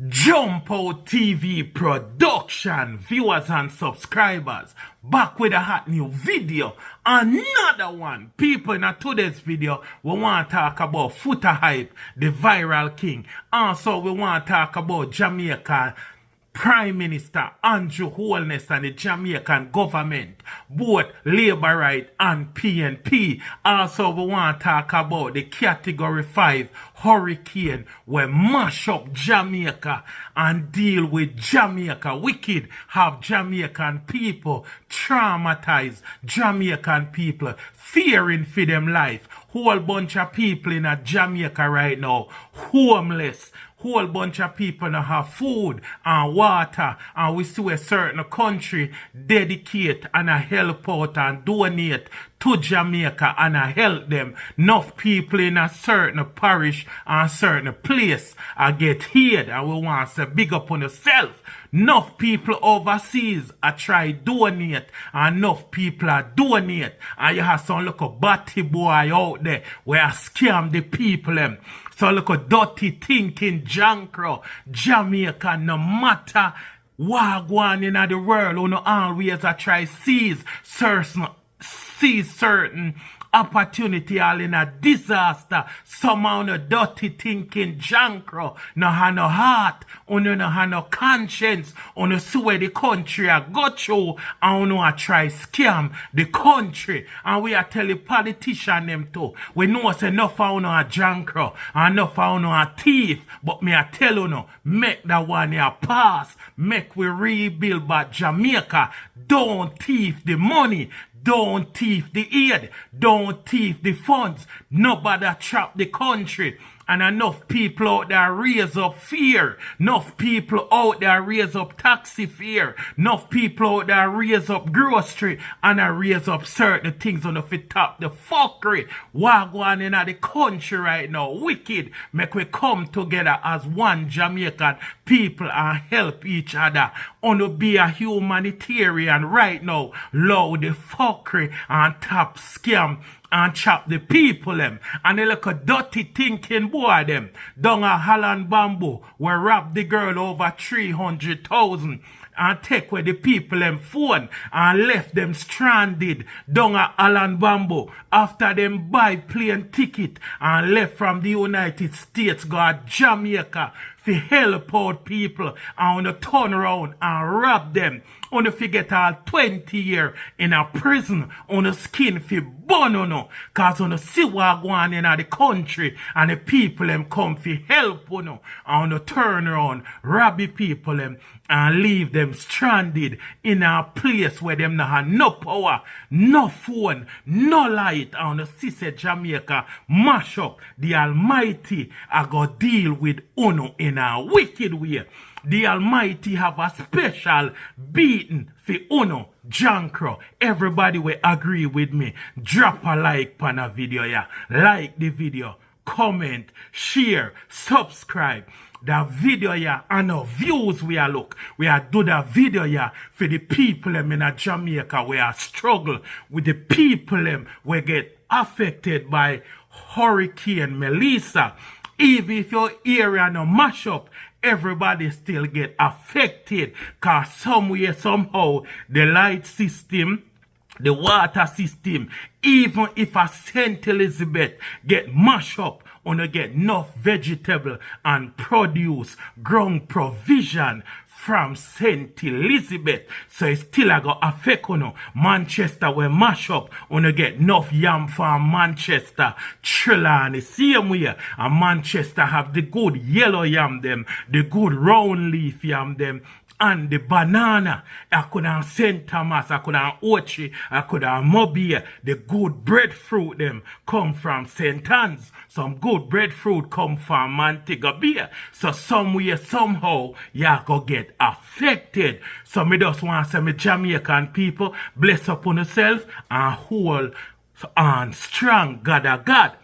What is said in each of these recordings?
Jump Out TV production, viewers and subscribers, back with a hot new video. Another one. People, in today's video, we want to talk about Foota hype, the viral king. Also, we want to talk about Jamaica Prime Minister Andrew Holness and the Jamaican government, both Labour Right and PNP. Also, we want to talk about the Category 5 hurricane where mash up Jamaica and deal with Jamaica. Wicked have Jamaican people traumatized, Jamaican people fearing for them life. Whole bunch of people in Jamaica right now, homeless. Whole bunch of people don't have food and water, and we see a certain country dedicate and help out and donate to Jamaica and help them. Enough people in a certain parish and certain place get healed, and we want to say big up on yourself. Enough people overseas are try donate, and enough people are donate, and you have some little batty boy out there where scam the people them. So look at dirty thinking jankro Jamaica, no matter what going in the world, you know, always I try seize certain opportunity all in a disaster. Somehow no dirty thinking jankro, no have no heart, no have no conscience, no see where the country I go through, and I try scam the country. And we are telling politicians them too. We know it's enough of a jankro, enough of a thief, but me I tell you no, make that one here pass, make we rebuild back Jamaica. Don't thief the money. Don't thief the aid. Don't thief the funds. Nobody trap the country. And enough people out there raise up fear. Enough people out there raise up taxi fear. Enough people out there raise up grocery. And raise up certain things on the top. The fuckery. What going in the country right now. Wicked. Make we come together as one Jamaican people and help each other. On to be a humanitarian right now. Low the fuckery and top scam and chop the people them. And they look a dirty thinking boy them. Down a Holland Bamboo where rob the girl over 300,000 and take away the people them phone and left them stranded down a Holland Bamboo after them buy plane ticket and left from the United States go to Jamaica to help out people and turn around and rob them. On if you get all 20 years in a prison on the skin for burn cause on the see what going in the country and the people them come for help and on the turn around rob the people them and leave them stranded in a place where them not have no power, no phone, no light. And the sister Jamaica mash up. The Almighty I go deal with Uno in a wicked way. The Almighty have a special beating for Uno, Jankro. Everybody will agree with me. Drop a like on a video, yeah. Like the video, comment, share, subscribe. The video, yeah, and the views we are look. We are do the video, yeah, for the people in Jamaica. We are struggle with the people we get affected by Hurricane Melissa. Even if your area no mash up, everybody still get affected. Cause somewhere, somehow, the light system, the water system, even if a St. Elizabeth get mashed up, on get enough vegetable and produce, ground provision from St. Elizabeth. So it still a go affect Manchester will mash up get enough yam from Manchester. Trelawney same way. And Manchester have the good yellow yam them, the good round leaf yam them, and the banana. I could have St. Thomas, I could have Ochi, I could have Mobile. The good breadfruit them come from St. Anne's. Some good breadfruit come from Montego Bay. So somewhere, somehow, you go get affected. So me just want to say, me Jamaican people, bless upon yourself and hold and strong God of God.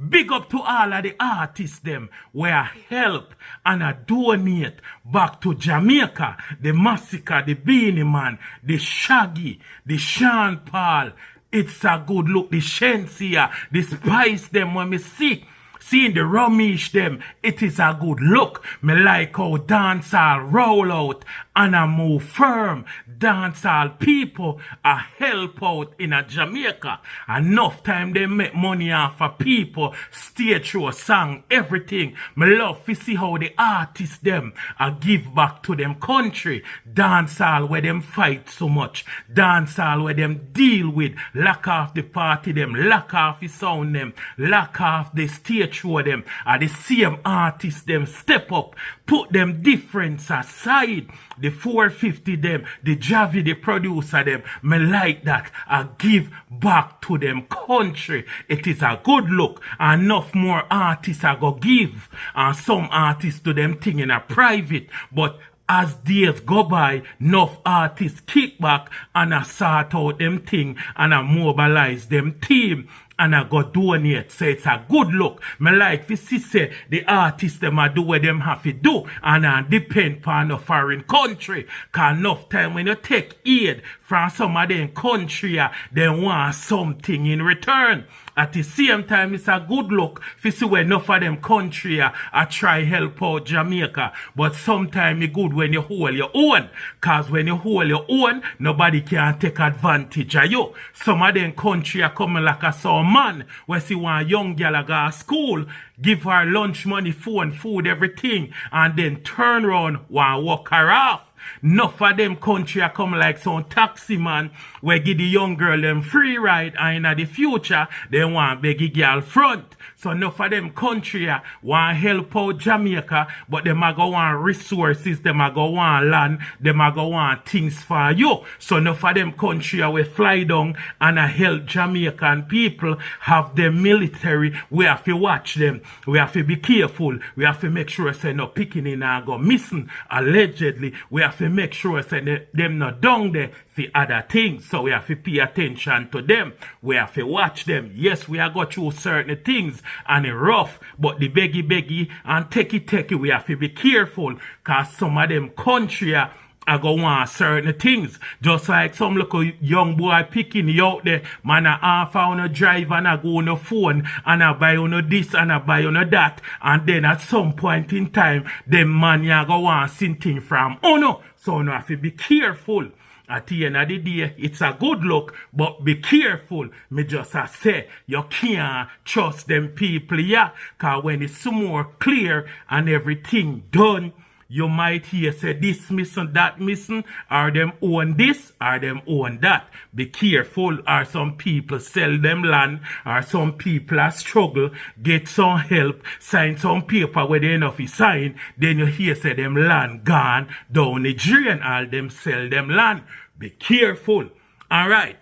Big up to all of the artists them where help and donate back to Jamaica. The Massacre, the Beanie Man, the Shaggy, the Sean Paul. It's a good look. The Shensia, the Spice them when me see. Seeing the rummage them, it is a good look. Me like how dancehall roll out and I move firm. Dancehall people a help out in a Jamaica. Enough time they make money off of people, stage show, song, everything. Me love to see how the artists them a give back to them country. Dancehall where them fight so much. Dancehall where them deal with lock off the party them, lock off the sound them, lock off the stage show them. And the same artists them step up, put them difference aside. The 450 them, the Javi, the producer them, me like that. I give back to them country. It is a good look. Enough more artists I go give. And some artists do them thing in a private. But as days go by, enough artists kick back and I sort out them thing and I mobilize them team. And I go donate. So it's a good look. Me like to see say the artists them a do what them have to do. And I depend upon a foreign country. Cause enough time when you take aid from some of them country, they want something in return. At the same time, it's a good look to see when enough of them country I try help out Jamaica. But sometimes it's good when you hold your own. Cause when you hold your own, nobody can take advantage of you. Some of them country are coming like a some man where see one young girl go to school, give her lunch money, phone, food, everything, and then turn around and walk her off. Enough of them country are come like some taxi man where give the young girl them free ride and in the future they want beg girl front. So enough of them country want help out Jamaica, but them a go want resources, them a go want land, them a go want things for you. So enough of them country we fly down and help Jamaican people have them military. We have to watch them. We have to be careful. We have to make sure say no picking in and go missing allegedly. We have to make sure say them not down there for other things. So we have to pay attention to them. We have to watch them. Yes, we have got through certain things and it rough, but the beggy and take it, we have to be careful because some of them country I go want certain things. Just like some little young boy picking you out there, man, I half on a drive and I go on a phone and I buy on a this and I buy on a that. And then at some point in time, them man ya go want something from no. So you have to be careful. At the end of the day, it's a good look, but be careful. Me just say, you can't trust them people, yeah. Because when it's so more clear and everything done, you might hear say this missing, that missing, or them own this, or them own that. Be careful, or some people sell them land, or some people are struggle, get some help, sign some paper where they enough is sign, then you hear say them land gone down the drain, or them sell them land. Be careful. Alright.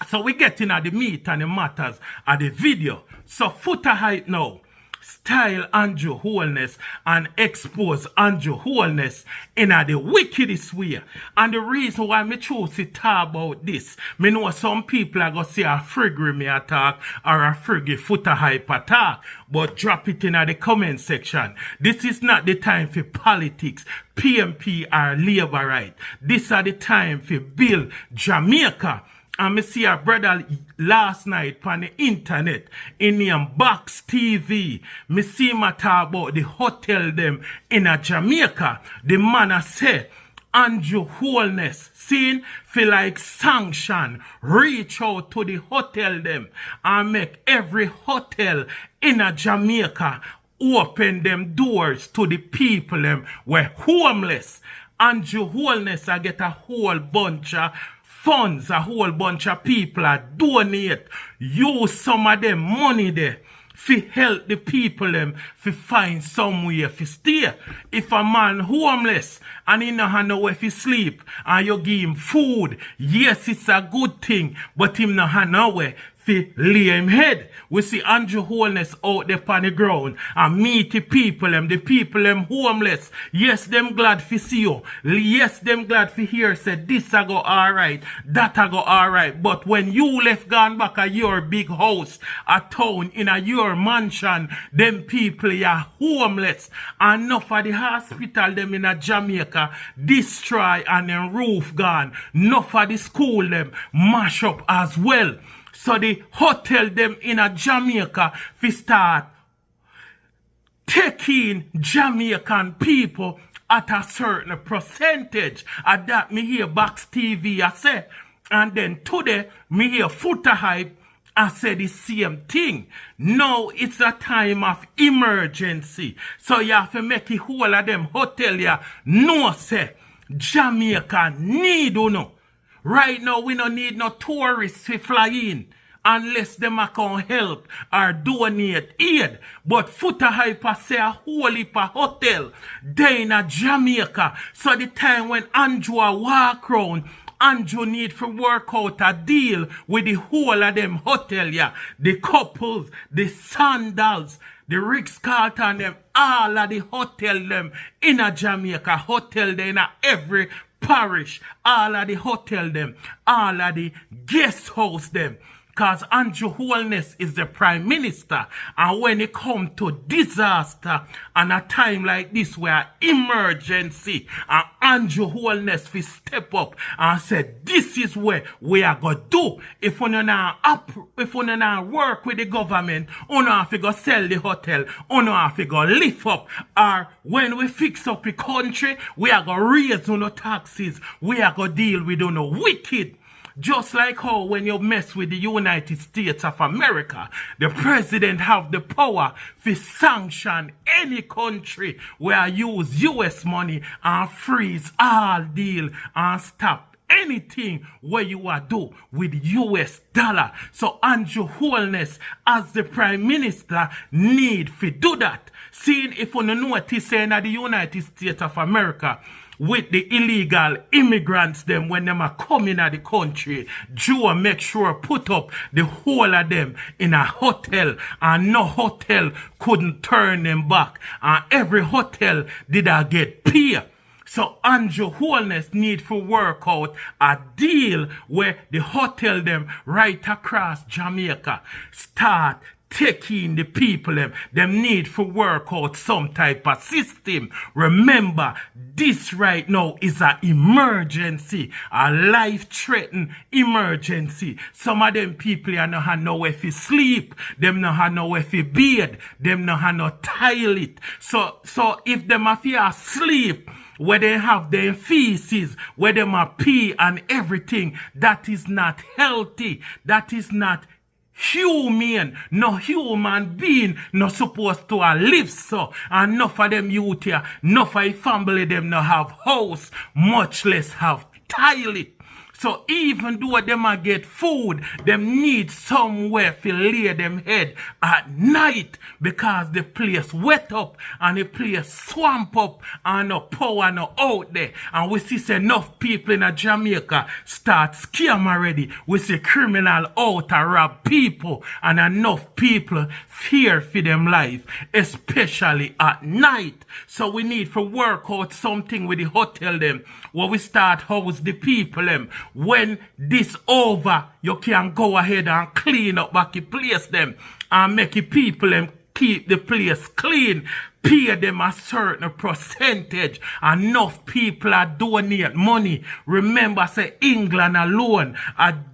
So we getting at the meat and the matters of the video. So Foota hype now. Style Andrew Holness and expose Andrew Holness in the wickedest way. And the reason why me choose to talk about this, me know some people are going to say a friggy me attack or a friggy Foota hype attack, but drop it in the comment section. This is not the time for politics, PMP or labor right. This is the time for build Jamaica. And me see a brother last night on the internet in the Box TV. Me see him talk about the hotel them in a Jamaica. The man a say, Andrew Holness, seen feel like sanction, reach out to the hotel them and make every hotel in a Jamaica open them doors to the people them were homeless. Andrew Holness I get a whole bunch of funds, a whole bunch of people are donate, use some of them money there to help the people them to find somewhere to stay. If a man homeless and he no have nowhere to sleep and you give him food, yes, it's a good thing, but him no have nowhere to lay him head. We see Andrew Holness out there on the ground and meet the people them homeless. Yes, them glad to see you. Yes, them glad to hear say this a go alright, that a go alright. But when you left gone back at your big house, a town, in a your mansion, them people are homeless. And enough of the hospital them in a Jamaica destroy and then roof gone. Enough of the school them mash up as well. So the hotel them in a Jamaica fi start taking Jamaican people at a certain percentage. And that me hear Box TV I say. And then today me hear Foota hype I say the same thing. Now it's a time of emergency. So you have to make it whole of them hotel ya no say Jamaica need uno. Right now we don't need no tourists to fly in unless them can help or donate aid. But Foota Hyper say a whole heap of hotel there in Jamaica. So the time when Andrew walk around, Andrew need to work out a deal with the whole of them hotel, yeah. The couples, the sandals, the Ritz-Carlton, them, all of the hotel them in a Jamaica, hotel them in a every parish, all of the hotel them, all of the guest house them. Because Andrew Holness is the Prime Minister. And when it comes to disaster and a time like this where emergency, and Andrew Holness will step up and say, this is where we are going to do. If we not work with the government, we have to go sell the hotel, we have to go lift up. Or when we fix up the country, we are going to raise no taxes. We are going to deal with no wicked. Just like how when you mess with the United States of America, the president have the power to sanction any country where use US money and freeze all deal and stop anything where you are do with US dollar. So Andrew Holness as the Prime Minister need to do that. Seeing if you notice in the United States of America, with the illegal immigrants them when them are coming at the country, Joe make sure put up the whole of them in a hotel and no hotel couldn't turn them back. And every hotel did get paid. So Andrew Holness need to work out a deal where the hotel them right across Jamaica start taking the people them need to work out some type of system. Remember, this right now is an emergency, a life-threatening emergency. Some of them people are not have nowhere to sleep, them not have nowhere to bed, them not have no toilet. So if them have to sleep, where they have their feces, where them are pee and everything, that is not healthy. That is not human. No human being not supposed to live so. And enough of them youth here, enough of family them not have house, much less have toilet. So even though them a get food, them need somewhere to lay them head at night because the place wet up and the place swamp up and no power no out there. And we see enough people in Jamaica start scam already. We see criminal out to rob people and enough people fear for them life, especially at night. So we need to work out something with the hotel them where we start house the people them. When this over, you can go ahead and clean up back the place them and make the people them keep the place clean. Pay them a certain percentage. Enough people are donate money. Remember, say England alone are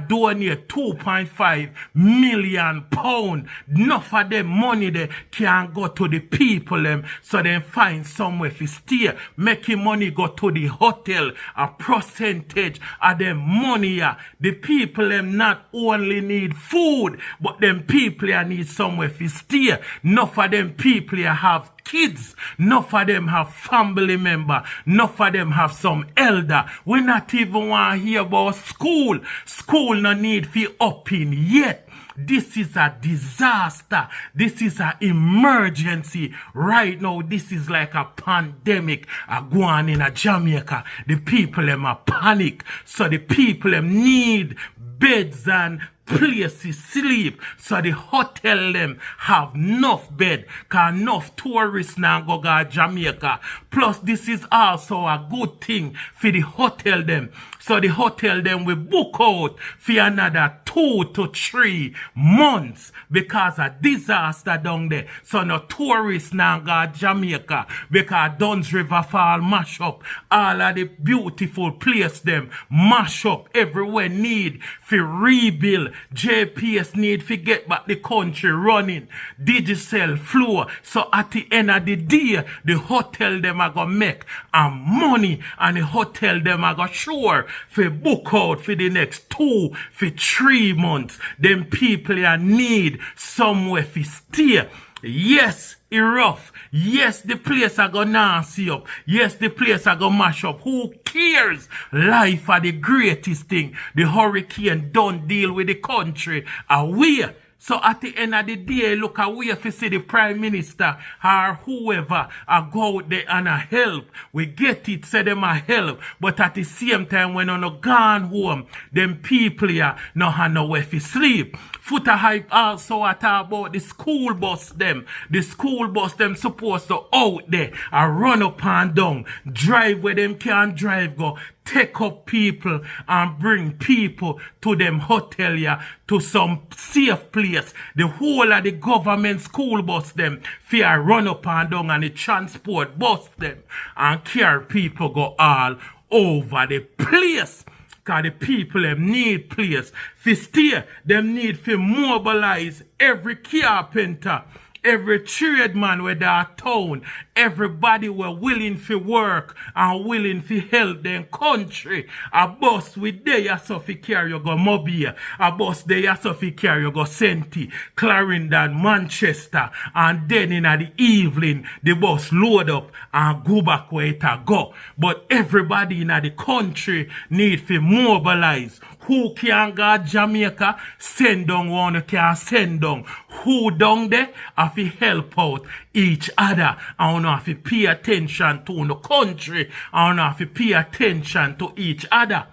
donate 2.5 million pounds. Enough of them money they can go to the people them so they find somewhere to stay. Making money go to the hotel. A percentage of them money. The people them not only need food, but them people need somewhere to stay. Enough of them people have kids, enough of them have family member, enough of them have some elder. We not even want to hear about school. School no need for upping yet. This is a disaster. This is an emergency. Right now, this is like a pandemic going in Jamaica. The people them are panic. So the people them need beds and places sleep. So the hotel them have enough bed. Cause enough tourists now go to Jamaica. Plus this is also a good thing for the hotel them. So the hotel them will book out for another 2 to 3 months because of disaster down there. So no tourists now go to Jamaica because Duns River Fall mash up. All of the beautiful place them mash up everywhere need for rebuild JPS need to get back the country running. DANCEHALL flow. So at the end of the day, the hotel them are going to make money, and the hotel them are going to sure for book out for the next 2 for 3 months. Them people are need somewhere to stay. Yes, it rough. Yes, the place are gonna nasty up. Yes, the place are gonna mash up. Who cares? Life are the greatest thing. The hurricane don't deal with the country away. So at the end of the day, look away if you see the Prime Minister or whoever go out there and help. We get it, say them a help. But at the same time, when on gone home, them people here no have nowhere to sleep. Foota hype also talk about the school bus them. The school bus them supposed to out there and run up and down. Drive where them can't drive go. Take up people and bring people to them hotel here, to some safe place. The whole of the government school bus them fear run up and down, and the transport bus them and carry people go all over the place. Because the people them need place. For stay, them need to mobilize every carpenter, every tradesman where they are town, everybody were willing to work and willing to help their country. A bus with there so fi carry you go Mobile, a bus there so fi carry you go Senti, Clarendon, Manchester, and then in the evening the bus load up and go back where it a go. But everybody in the country need to mobilize. Who can go Jamaica, send down one who can send down. Who down there have to help out each other. I don't have to pay attention to the country. I don't have to pay attention to each other.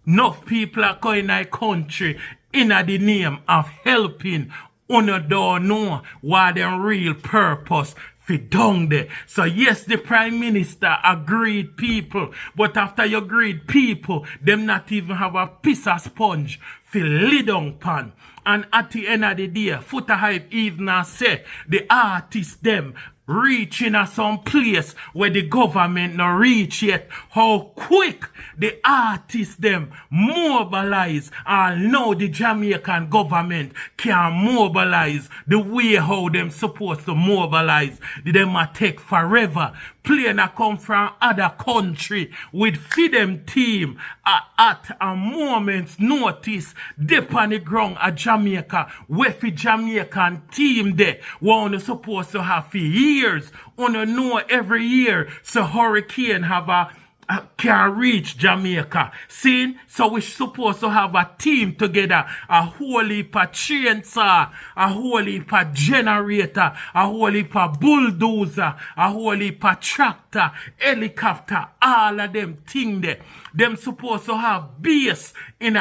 Enough people are going in the country in the name of helping. Uno don't know what their real purpose down there. So yes, the Prime Minister agreed people, but after you agreed people, them not even have a piece of sponge for lay down pan. And at the end of the day, Foota hype even say the artists them reaching at some place where the government not reach yet. How quick the artists them mobilize, and now the Jamaican government can mobilize the way how them supposed to mobilize. Them might take forever. Plane a come from other country with them team at a moment's notice dip on the ground at Jamaica, where the Jamaican team there one supposed to have for years. Wanna know every year so hurricane have can reach Jamaica. See? So we're supposed to have a team together. A whole heap of chainsaw, a whole heap of generator, a whole heap of bulldozer, a whole heap of tractor, helicopter, all of them thing there. Them supposed to have base in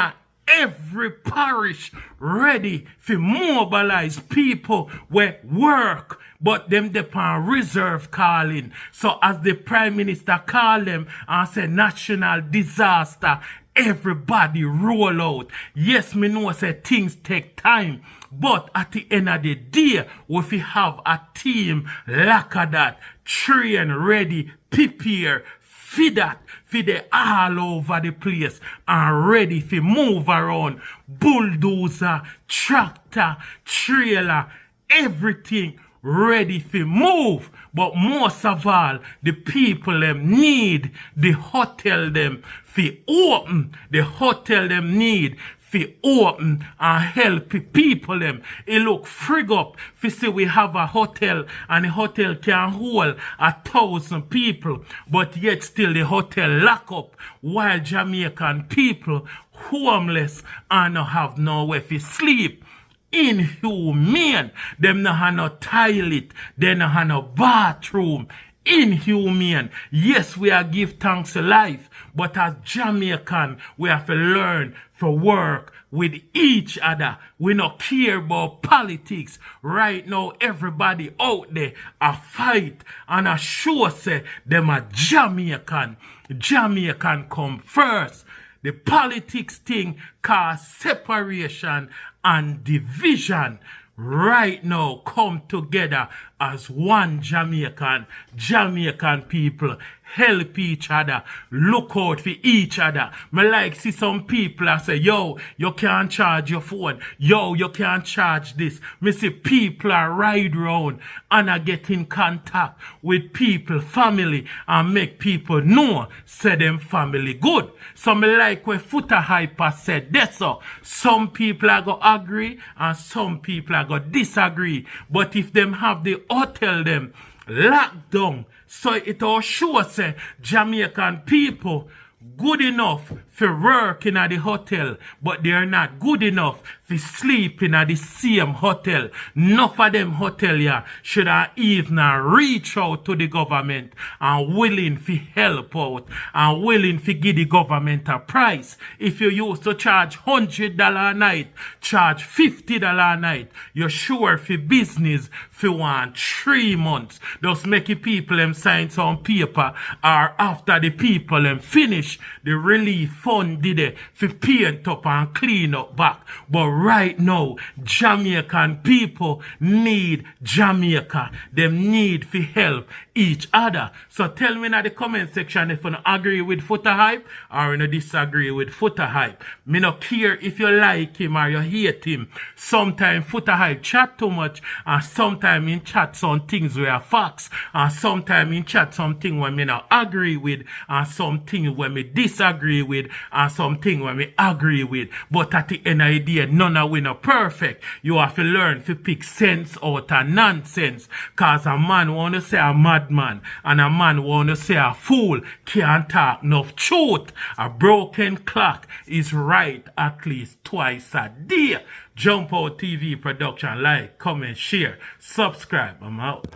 every parish ready to mobilize people where work, but them depend reserve calling. So as the Prime Minister call them and say national disaster, everybody roll out. Yes, me know say things take time, but at the end of the day, if we have a team like that, train ready, prepare, feed that, feed it all over the place and ready to move around. Bulldozer, tractor, trailer, everything ready to move. But most of all, the people them need the hotel them to open. The hotel them need for open and help people them. It look frig up. For see we have a hotel and the hotel can hold 1,000 people, but yet still the hotel lock up while Jamaican people homeless and not have nowhere to sleep. Inhumane. Them not have no toilet. They not have no bathroom. Inhumane. Yes, we are give thanks to life, but as Jamaican, we have to learn to work with each other. We not care about politics. Right now, everybody out there a fight and a show say them a Jamaican. Jamaican come first. The politics thing cause separation and division. Right now come together as one Jamaican. Jamaican people help each other, look out for each other. Me like see some people I say, yo, you can't charge your phone. Yo, you can't charge this. Me see people are ride round and I get in contact with people, family, and make people know, say them family good. So me like what Foota Hyper said. That's so. Some people are going to agree and some people are going to disagree. But if them have the hotel them locked down, so it all sure say Jamaican people good enough for work in the hotel, but they're not good enough for sleep in the same hotel. Enough of them hotel here should have even reach out to the government and willing to help out and willing to give the government a price. If you used to charge $100 a night, charge $50 a night, you're sure for business for 3 months. Just make the people them sign some paper or after the people them finish the relief fund did it for paint up and clean up back. But right now, Jamaican people need Jamaica. Them need for help each other. So tell me in the comment section if you agree with Foota Hype or you disagree with Foota Hype. Me no care if you like him or you hate him. Sometimes Foota Hype chat too much and sometimes in chat some things where are facts and sometimes in chat something when me not agree with and something when me disagree with and something when me agree with. But at the end of the day, none of we not perfect. You have to learn to pick sense out of nonsense. Cause a man want to say a madman and a man want to say a fool can't talk enough truth. A broken clock is right at least twice a day. Jump Out TV production. Like, comment, share, subscribe. I'm out.